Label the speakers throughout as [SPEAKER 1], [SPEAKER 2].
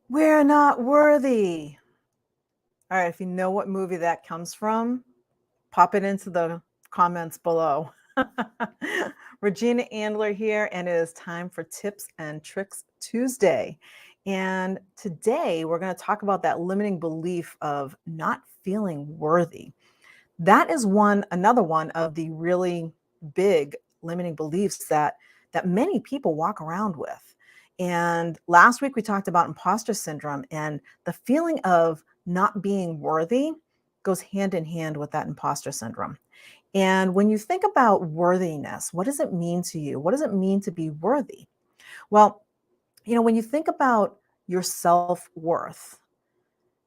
[SPEAKER 1] We're not worthy. All right, if you know what movie that comes from, pop it into the comments below. Regina Andler here, and it is time for Tips and Tricks Tuesday. And today we're going to talk about that limiting belief of not feeling worthy. That is another one of the really big limiting beliefs that many people walk around with. And last week we talked about imposter syndrome, and the feeling of not being worthy goes hand in hand with that imposter syndrome. And when you think about worthiness, what does it mean to you? What does it mean to be worthy? Well, when you think about your self-worth,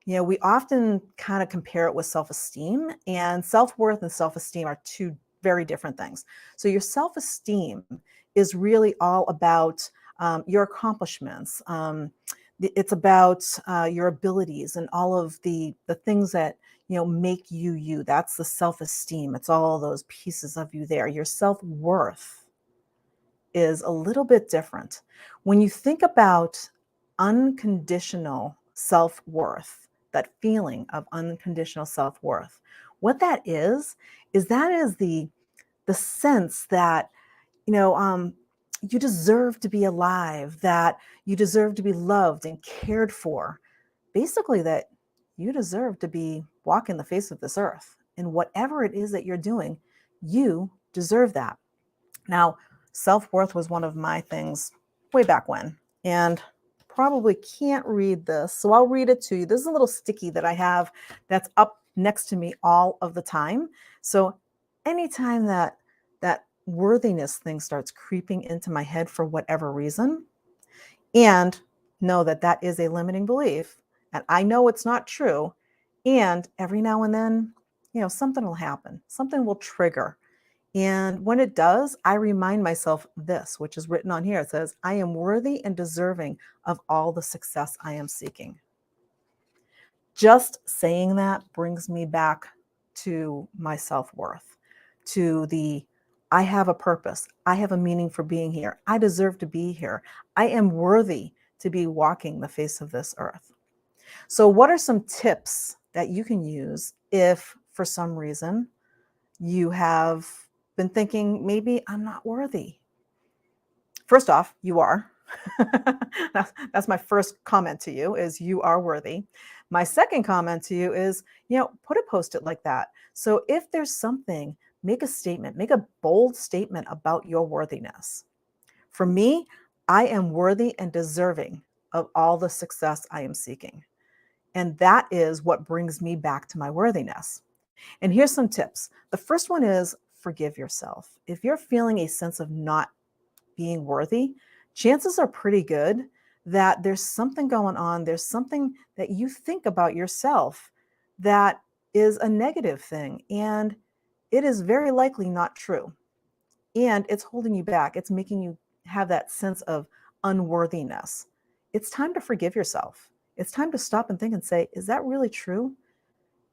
[SPEAKER 1] we often kind of compare it with self-esteem, and self-worth and self-esteem are two very different things. So your self-esteem is really all about your accomplishments. It's about your abilities and all of the things that make you you. That's the self-esteem. It's all those pieces of you there. Your self-worth is a little bit different. When you think about unconditional self-worth, that feeling of unconditional self-worth, what that is that is the sense that you know um, you deserve to be alive, that you deserve to be loved and cared for. Basically, that you deserve to be walking the face of this earth, and whatever it is that you're doing, you deserve that. Now, self worth was one of my things way back when, and probably can't read this, so I'll read it to you. This is a little sticky that I have that's up next to me all of the time. So, anytime that worthiness thing starts creeping into my head for whatever reason, and know that that is a limiting belief, and I know it's not true, and every now and then, something will happen, something will trigger, and when it does, I remind myself this, which is written on here. It says, I am worthy and deserving of all the success I am seeking. Just saying that brings me back to my self worth, to the I have a purpose. I have a meaning for being here. I deserve to be here. I am worthy to be walking the face of this earth. So, what are some tips that you can use if for some reason you have been thinking, maybe I'm not worthy? First off, you are. That's my first comment to you, is you are worthy. My second comment to you is, put a post-it like that. So if there's something, make a statement, make a bold statement about your worthiness. For me, I am worthy and deserving of all the success I am seeking. And that is what brings me back to my worthiness. And here's some tips. The first one is forgive yourself. If you're feeling a sense of not being worthy, chances are pretty good that there's something going on. There's something that you think about yourself that is a negative thing, and it is very likely not true. And it's holding you back. It's making you have that sense of unworthiness. It's time to forgive yourself. It's time to stop and think and say, is that really true?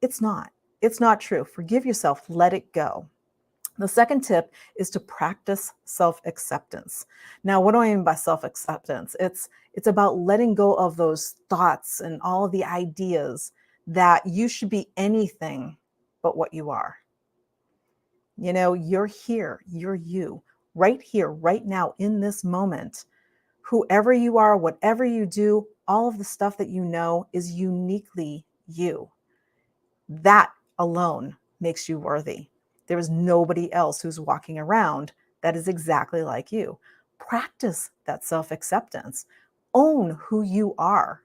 [SPEAKER 1] It's not. It's not true. Forgive yourself. Let it go. The second tip is to practice self-acceptance. Now, what do I mean by self-acceptance? It's about letting go of those thoughts and all of the ideas that you should be anything but what you are. You're here, you're you, right here, right now, in this moment. Whoever you are, whatever you do, all of the stuff that you know is uniquely you. That alone makes you worthy. There is nobody else who's walking around that is exactly like you. Practice that self acceptance. Own who you are.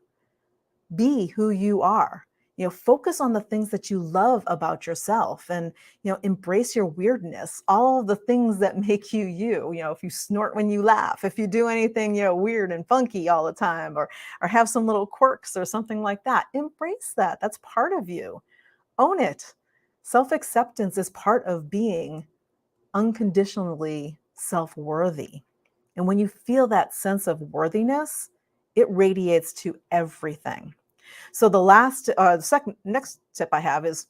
[SPEAKER 1] Be who you are. Focus on the things that you love about yourself, and, embrace your weirdness, all of the things that make you you. If you snort when you laugh, if you do anything, weird and funky all the time, or have some little quirks or something like that, embrace that. That's part of you. Own it. Self acceptance is part of being unconditionally self worthy. And when you feel that sense of worthiness, it radiates to everything. So next tip I have is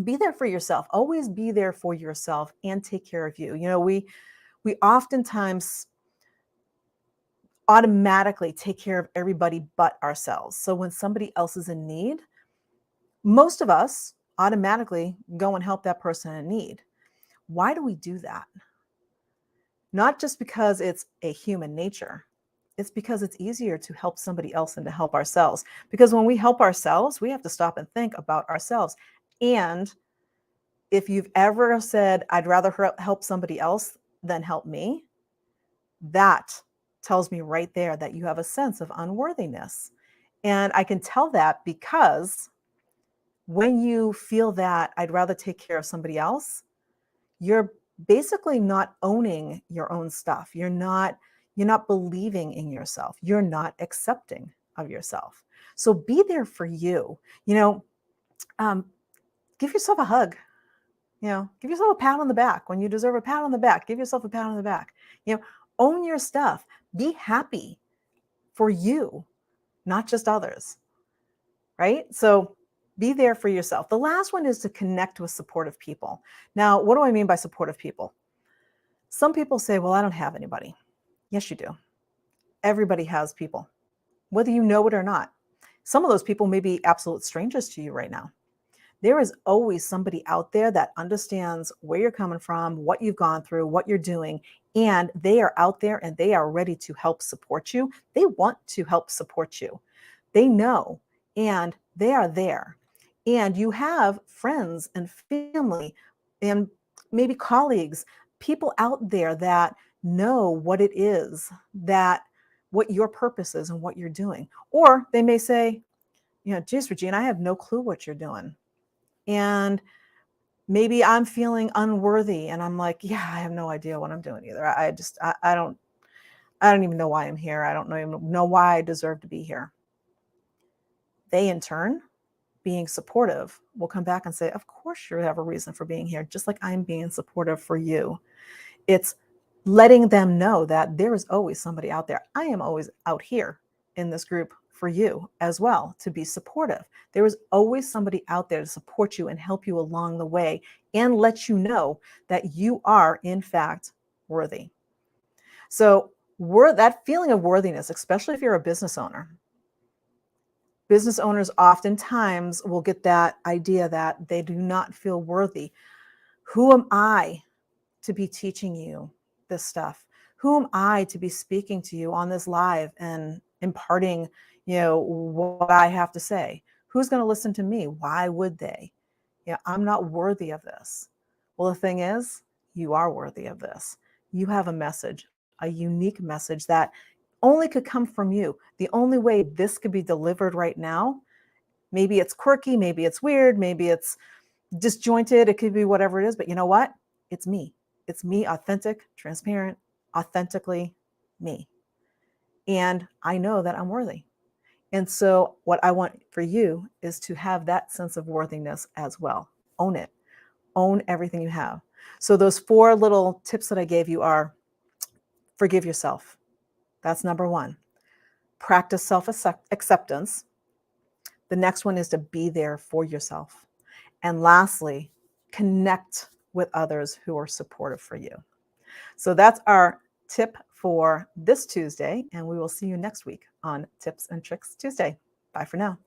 [SPEAKER 1] be there for yourself. Always be there for yourself and take care of you. We oftentimes automatically take care of everybody but ourselves. So when somebody else is in need, most of us automatically go and help that person in need. Why do we do that? Not just because it's a human nature. It's because it's easier to help somebody else than to help ourselves. Because when we help ourselves, we have to stop and think about ourselves. And if you've ever said, I'd rather help somebody else than help me, that tells me right there that you have a sense of unworthiness. And I can tell that because when you feel that I'd rather take care of somebody else, you're basically not owning your own stuff. You're not believing in yourself. You're not accepting of yourself. So be there for you. Um, give yourself a hug. Give yourself a pat on the back when you deserve a pat on the back. Give yourself a pat on the back. Own your stuff. Be happy for you, not just others. Right? So be there for yourself. The last one is to connect with supportive people. Now, what do I mean by supportive people? Some people say, well, I don't have anybody. Yes, you do. Everybody has people, whether you know it or not. Some of those people may be absolute strangers to you right now. There is always somebody out there that understands where you're coming from, what you've gone through, what you're doing, and they are out there and they are ready to help support you. They want to help support you. They know, and they are there. And you have friends and family and maybe colleagues, people out there that know what it is, what your purpose is and what you're doing. Or they may say, geez, Regina, I have no clue what you're doing. And maybe I'm feeling unworthy and I'm like, yeah, I have no idea what I'm doing either. I don't even know why I'm here. I don't even know why I deserve to be here. They in turn, being supportive, will come back and say, of course you have a reason for being here, just like I'm being supportive for you. It's letting them know that there is always somebody out there. I am always out here in this group for you as well, to be supportive. There is always somebody out there to support you and help you along the way and let you know that you are, in fact, worthy. So that feeling of worthiness, especially if you're a business owner, business owners oftentimes will get that idea that they do not feel worthy. Who am I to be teaching you this stuff? Who am I to be speaking to you on this live and imparting, what I have to say? Who's going to listen to me? Why would they? I'm not worthy of this. Well, the thing is, you are worthy of this. You have a message, a unique message that only could come from you. The only way this could be delivered right now, maybe it's quirky, maybe it's weird, maybe it's disjointed, it could be whatever it is, but you know what? It's me. It's me, authentic, transparent, authentically me. And I know that I'm worthy. And so what I want for you is to have that sense of worthiness as well. Own it. Own everything you have. So those 4 little tips that I gave you are: forgive yourself. That's number 1. Practice self-acceptance. The next one is to be there for yourself. And lastly, connect with others who are supportive for you. So that's our tip for this Tuesday, and we will see you next week on Tips and Tricks Tuesday. Bye for now.